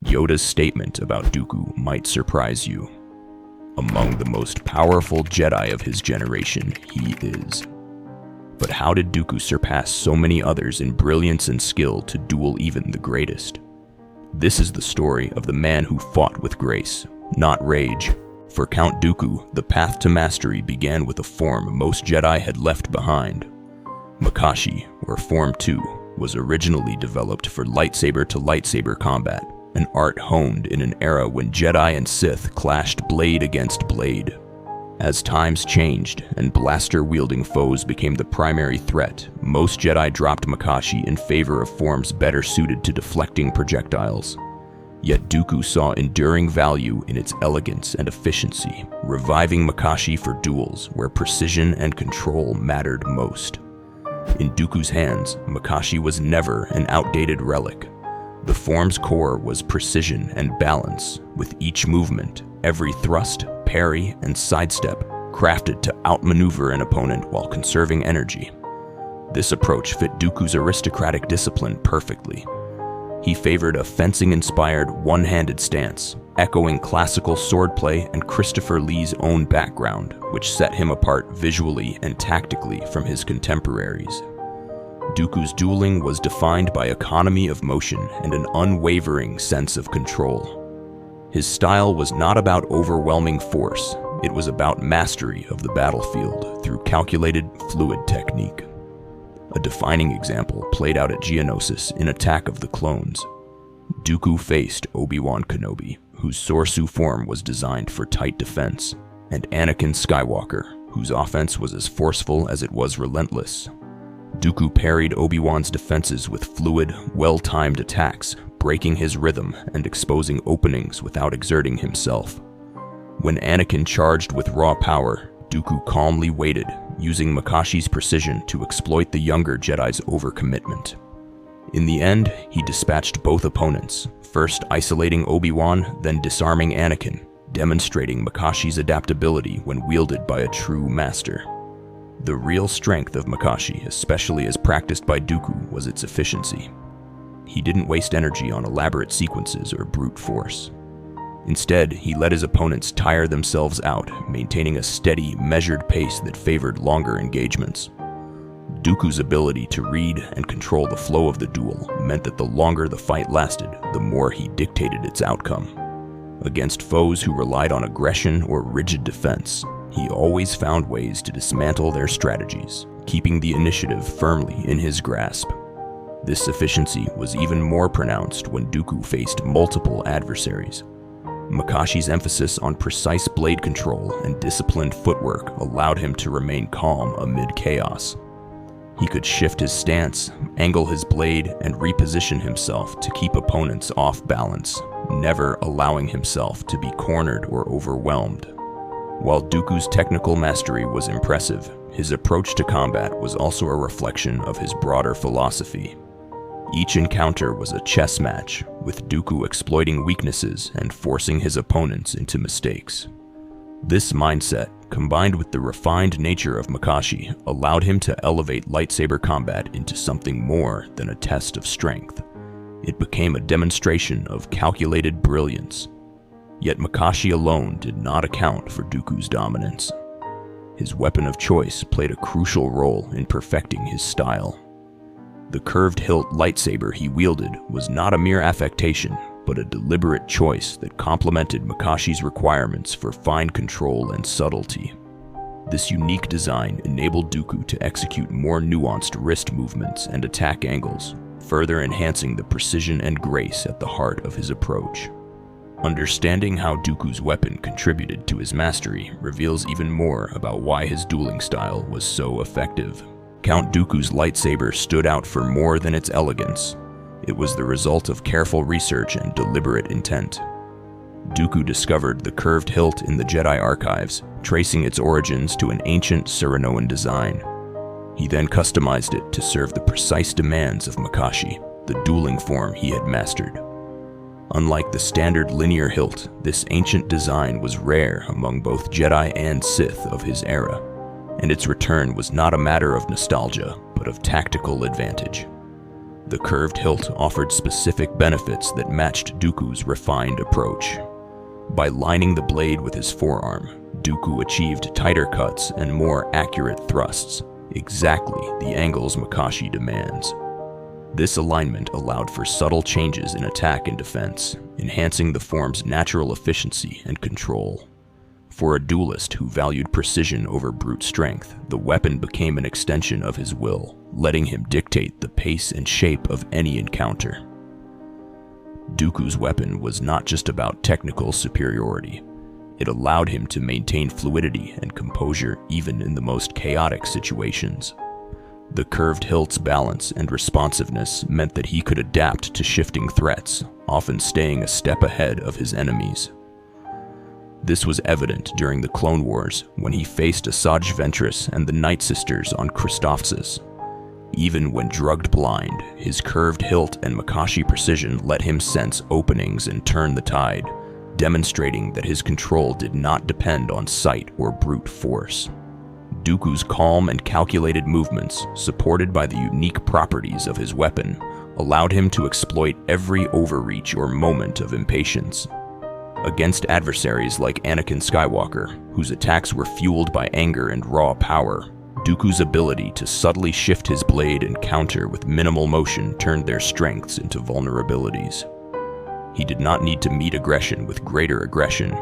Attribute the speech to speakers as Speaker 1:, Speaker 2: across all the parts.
Speaker 1: Yoda's statement about Dooku might surprise you. Among the most powerful Jedi of his generation, he is. But how did Dooku surpass so many others in brilliance and skill to duel even the greatest? This is the story of the man who fought with grace, not rage. For Count Dooku, the path to mastery began with a form most Jedi had left behind. Makashi, or Form 2, was originally developed for lightsaber-to-lightsaber combat, an art honed in an era when Jedi and Sith clashed blade against blade. As times changed and blaster-wielding foes became the primary threat, most Jedi dropped Makashi in favor of forms better suited to deflecting projectiles. Yet Dooku saw enduring value in its elegance and efficiency, reviving Makashi for duels where precision and control mattered most. In Dooku's hands, Makashi was never an outdated relic. The form's core was precision and balance, with each movement, every thrust, parry, and sidestep crafted to outmaneuver an opponent while conserving energy. This approach fit Dooku's aristocratic discipline perfectly. He favored a fencing-inspired, one-handed stance, echoing classical swordplay and Christopher Lee's own background, which set him apart visually and tactically from his contemporaries. Dooku's dueling was defined by economy of motion and an unwavering sense of control. His style was not about overwhelming force, it was about mastery of the battlefield through calculated, fluid technique. A defining example played out at Geonosis in Attack of the Clones. Dooku faced Obi-Wan Kenobi, whose Sorsu form was designed for tight defense, and Anakin Skywalker, whose offense was as forceful as it was relentless. Dooku parried Obi-Wan's defenses with fluid, well-timed attacks, breaking his rhythm and exposing openings without exerting himself. When Anakin charged with raw power, Dooku calmly waited, using Makashi's precision to exploit the younger Jedi's overcommitment. In the end, he dispatched both opponents, first isolating Obi-Wan, then disarming Anakin, demonstrating Makashi's adaptability when wielded by a true master. The real strength of Makashi, especially as practiced by Dooku, was its efficiency. He didn't waste energy on elaborate sequences or brute force. Instead, he let his opponents tire themselves out, maintaining a steady, measured pace that favored longer engagements. Dooku's ability to read and control the flow of the duel meant that the longer the fight lasted, the more he dictated its outcome. Against foes who relied on aggression or rigid defense, he always found ways to dismantle their strategies, keeping the initiative firmly in his grasp. This efficiency was even more pronounced when Dooku faced multiple adversaries. Makashi's emphasis on precise blade control and disciplined footwork allowed him to remain calm amid chaos. He could shift his stance, angle his blade, and reposition himself to keep opponents off balance, never allowing himself to be cornered or overwhelmed. While Dooku's technical mastery was impressive, his approach to combat was also a reflection of his broader philosophy. Each encounter was a chess match, with Dooku exploiting weaknesses and forcing his opponents into mistakes. This mindset, combined with the refined nature of Makashi, allowed him to elevate lightsaber combat into something more than a test of strength. It became a demonstration of calculated brilliance. Yet Makashi alone did not account for Dooku's dominance. His weapon of choice played a crucial role in perfecting his style. The curved hilt lightsaber he wielded was not a mere affectation, but a deliberate choice that complemented Makashi's requirements for fine control and subtlety. This unique design enabled Dooku to execute more nuanced wrist movements and attack angles, further enhancing the precision and grace at the heart of his approach. Understanding how Dooku's weapon contributed to his mastery reveals even more about why his dueling style was so effective. Count Dooku's lightsaber stood out for more than its elegance. It was the result of careful research and deliberate intent. Dooku discovered the curved hilt in the Jedi archives, tracing its origins to an ancient Serenoan design. He then customized it to serve the precise demands of Makashi, the dueling form he had mastered. Unlike the standard linear hilt, this ancient design was rare among both Jedi and Sith of his era, and its return was not a matter of nostalgia, but of tactical advantage. The curved hilt offered specific benefits that matched Dooku's refined approach. By lining the blade with his forearm, Dooku achieved tighter cuts and more accurate thrusts, exactly the angles Makashi demands. This alignment allowed for subtle changes in attack and defense, enhancing the form's natural efficiency and control. For a duelist who valued precision over brute strength, the weapon became an extension of his will, letting him dictate the pace and shape of any encounter. Dooku's weapon was not just about technical superiority. It allowed him to maintain fluidity and composure even in the most chaotic situations. The curved hilt's balance and responsiveness meant that he could adapt to shifting threats, often staying a step ahead of his enemies. This was evident during the Clone Wars when he faced Asajj Ventress and the Night Sisters on Christophsis. Even when drugged blind, his curved hilt and Makashi precision let him sense openings and turn the tide, demonstrating that his control did not depend on sight or brute force. Dooku's calm and calculated movements, supported by the unique properties of his weapon, allowed him to exploit every overreach or moment of impatience. Against adversaries like Anakin Skywalker, whose attacks were fueled by anger and raw power, Dooku's ability to subtly shift his blade and counter with minimal motion turned their strengths into vulnerabilities. He did not need to meet aggression with greater aggression.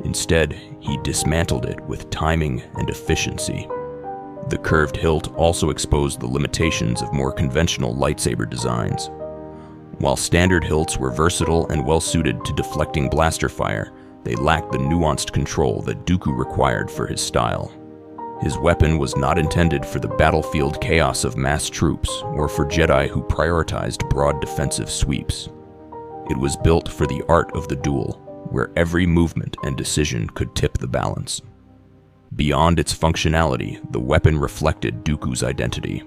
Speaker 1: Instead, he dismantled it with timing and efficiency. The curved hilt also exposed the limitations of more conventional lightsaber designs. While standard hilts were versatile and well-suited to deflecting blaster fire, they lacked the nuanced control that Dooku required for his style. His weapon was not intended for the battlefield chaos of mass troops or for Jedi who prioritized broad defensive sweeps. It was built for the art of the duel, where every movement and decision could tip the balance. Beyond its functionality, the weapon reflected Dooku's identity.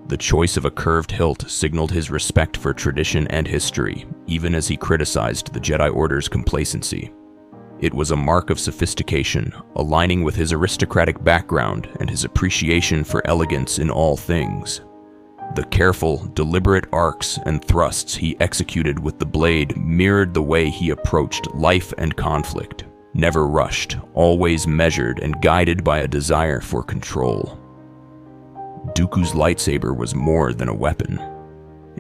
Speaker 1: The choice of a curved hilt signaled his respect for tradition and history, even as he criticized the Jedi Order's complacency. It was a mark of sophistication, aligning with his aristocratic background and his appreciation for elegance in all things. The careful, deliberate arcs and thrusts he executed with the blade mirrored the way he approached life and conflict, never rushed, always measured and guided by a desire for control. Dooku's lightsaber was more than a weapon.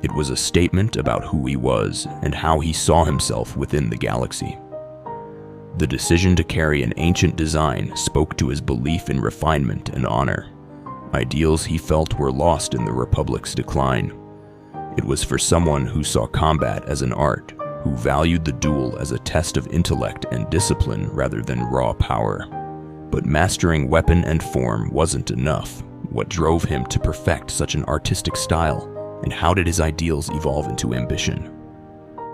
Speaker 1: It was a statement about who he was and how he saw himself within the galaxy. The decision to carry an ancient design spoke to his belief in refinement and honor, ideals he felt were lost in the Republic's decline. It was for someone who saw combat as an art, who valued the duel as a test of intellect and discipline rather than raw power. But mastering weapon and form wasn't enough. What drove him to perfect such an artistic style, and how did his ideals evolve into ambition?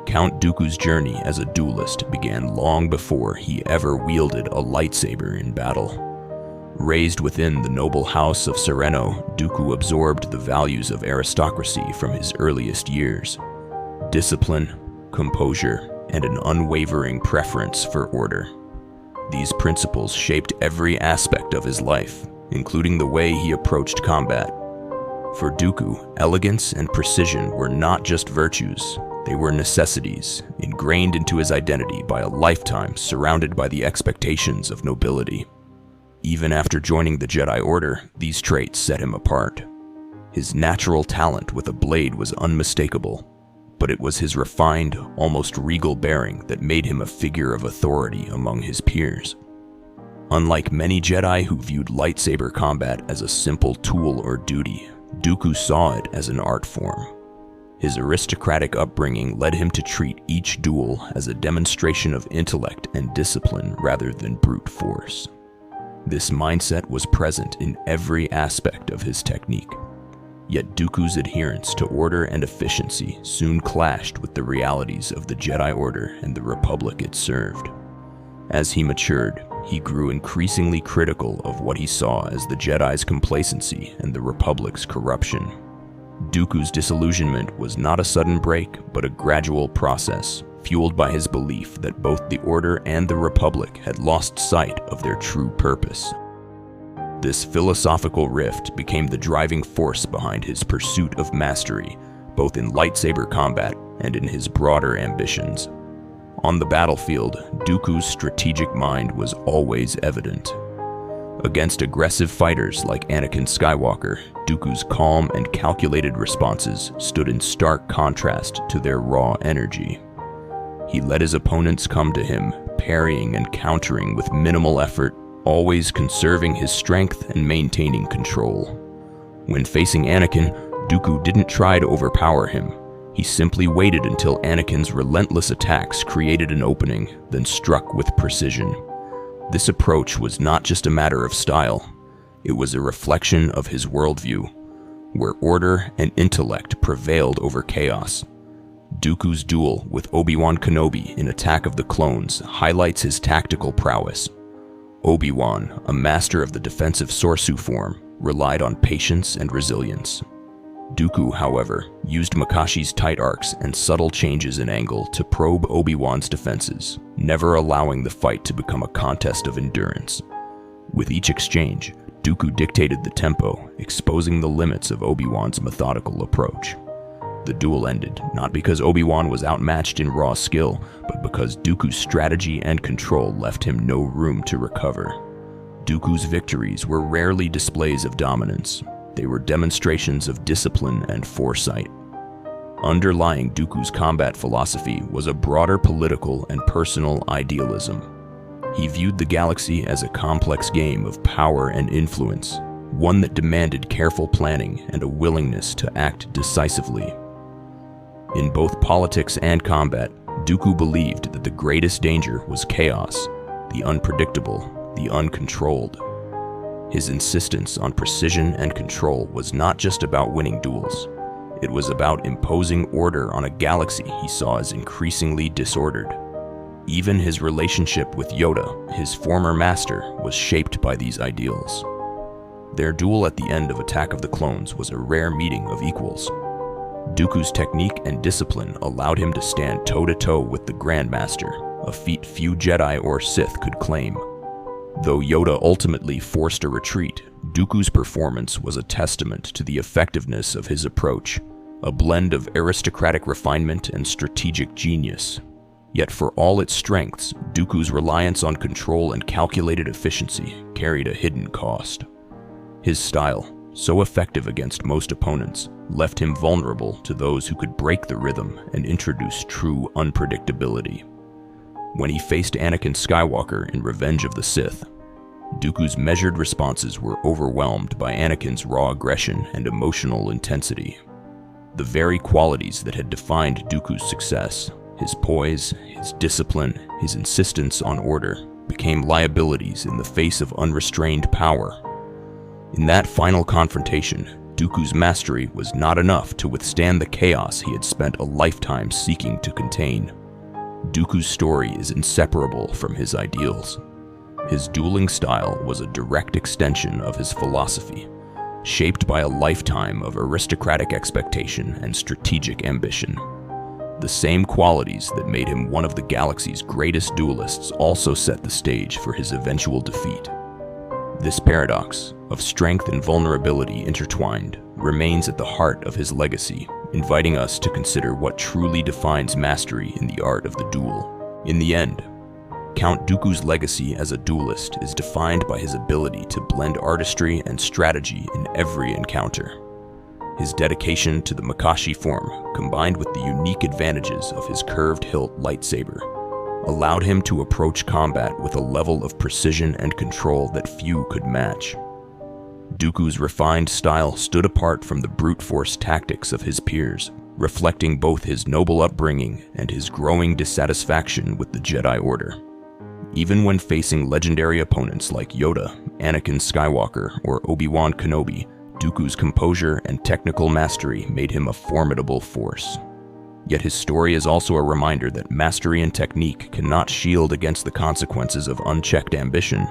Speaker 1: Count Dooku's journey as a duelist began long before he ever wielded a lightsaber in battle. Raised within the noble house of Sereno, Dooku absorbed the values of aristocracy from his earliest years: discipline, composure, and an unwavering preference for order. These principles shaped every aspect of his life, including the way he approached combat. For Dooku, elegance and precision were not just virtues, they were necessities, ingrained into his identity by a lifetime surrounded by the expectations of nobility. Even after joining the Jedi Order, these traits set him apart. His natural talent with a blade was unmistakable, but it was his refined, almost regal bearing that made him a figure of authority among his peers. Unlike many Jedi who viewed lightsaber combat as a simple tool or duty, Dooku saw it as an art form. His aristocratic upbringing led him to treat each duel as a demonstration of intellect and discipline rather than brute force. This mindset was present in every aspect of his technique. Yet Dooku's adherence to order and efficiency soon clashed with the realities of the Jedi Order and the Republic it served. As he matured, he grew increasingly critical of what he saw as the Jedi's complacency and the Republic's corruption. Dooku's disillusionment was not a sudden break, but a gradual process, fueled by his belief that both the Order and the Republic had lost sight of their true purpose. This philosophical rift became the driving force behind his pursuit of mastery, both in lightsaber combat and in his broader ambitions. On the battlefield, Dooku's strategic mind was always evident. Against aggressive fighters like Anakin Skywalker, Dooku's calm and calculated responses stood in stark contrast to their raw energy. He let his opponents come to him, parrying and countering with minimal effort, always conserving his strength and maintaining control. When facing Anakin, Dooku didn't try to overpower him. He simply waited until Anakin's relentless attacks created an opening, then struck with precision. This approach was not just a matter of style, it was a reflection of his worldview, where order and intellect prevailed over chaos. Dooku's duel with Obi-Wan Kenobi in Attack of the Clones highlights his tactical prowess. Obi-Wan, a master of the defensive Sorsu form, relied on patience and resilience. Dooku, however, used Makashi's tight arcs and subtle changes in angle to probe Obi-Wan's defenses, never allowing the fight to become a contest of endurance. With each exchange, Dooku dictated the tempo, exposing the limits of Obi-Wan's methodical approach. The duel ended not because Obi-Wan was outmatched in raw skill, but because Dooku's strategy and control left him no room to recover. Dooku's victories were rarely displays of dominance. They were demonstrations of discipline and foresight. Underlying Dooku's combat philosophy was a broader political and personal idealism. He viewed the galaxy as a complex game of power and influence, one that demanded careful planning and a willingness to act decisively. In both politics and combat, Dooku believed that the greatest danger was chaos, the unpredictable, the uncontrolled. His insistence on precision and control was not just about winning duels. It was about imposing order on a galaxy he saw as increasingly disordered. Even his relationship with Yoda, his former master, was shaped by these ideals. Their duel at the end of Attack of the Clones was a rare meeting of equals. Dooku's technique and discipline allowed him to stand toe-to-toe with the Grand Master, a feat few Jedi or Sith could claim. Though Yoda ultimately forced a retreat, Dooku's performance was a testament to the effectiveness of his approach, a blend of aristocratic refinement and strategic genius. Yet for all its strengths, Dooku's reliance on control and calculated efficiency carried a hidden cost. His style, so effective against most opponents, left him vulnerable to those who could break the rhythm and introduce true unpredictability. When he faced Anakin Skywalker in Revenge of the Sith, Dooku's measured responses were overwhelmed by Anakin's raw aggression and emotional intensity. The very qualities that had defined Dooku's success, his poise, his discipline, his insistence on order, became liabilities in the face of unrestrained power. In that final confrontation, Dooku's mastery was not enough to withstand the chaos he had spent a lifetime seeking to contain. Dooku's story is inseparable from his ideals. His dueling style was a direct extension of his philosophy, shaped by a lifetime of aristocratic expectation and strategic ambition. The same qualities that made him one of the galaxy's greatest duelists also set the stage for his eventual defeat. This paradox, of strength and vulnerability intertwined, remains at the heart of his legacy, inviting us to consider what truly defines mastery in the art of the duel. In the end, Count Dooku's legacy as a duelist is defined by his ability to blend artistry and strategy in every encounter. His dedication to the Makashi form, combined with the unique advantages of his curved hilt lightsaber, allowed him to approach combat with a level of precision and control that few could match. Dooku's refined style stood apart from the brute force tactics of his peers, reflecting both his noble upbringing and his growing dissatisfaction with the Jedi Order. Even when facing legendary opponents like Yoda, Anakin Skywalker, or Obi-Wan Kenobi, Dooku's composure and technical mastery made him a formidable force. Yet his story is also a reminder that mastery and technique cannot shield against the consequences of unchecked ambition.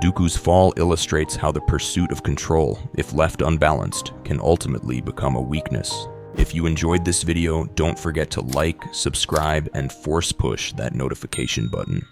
Speaker 1: Dooku's fall illustrates how the pursuit of control, if left unbalanced, can ultimately become a weakness. If you enjoyed this video, don't forget to like, subscribe, and force push that notification button.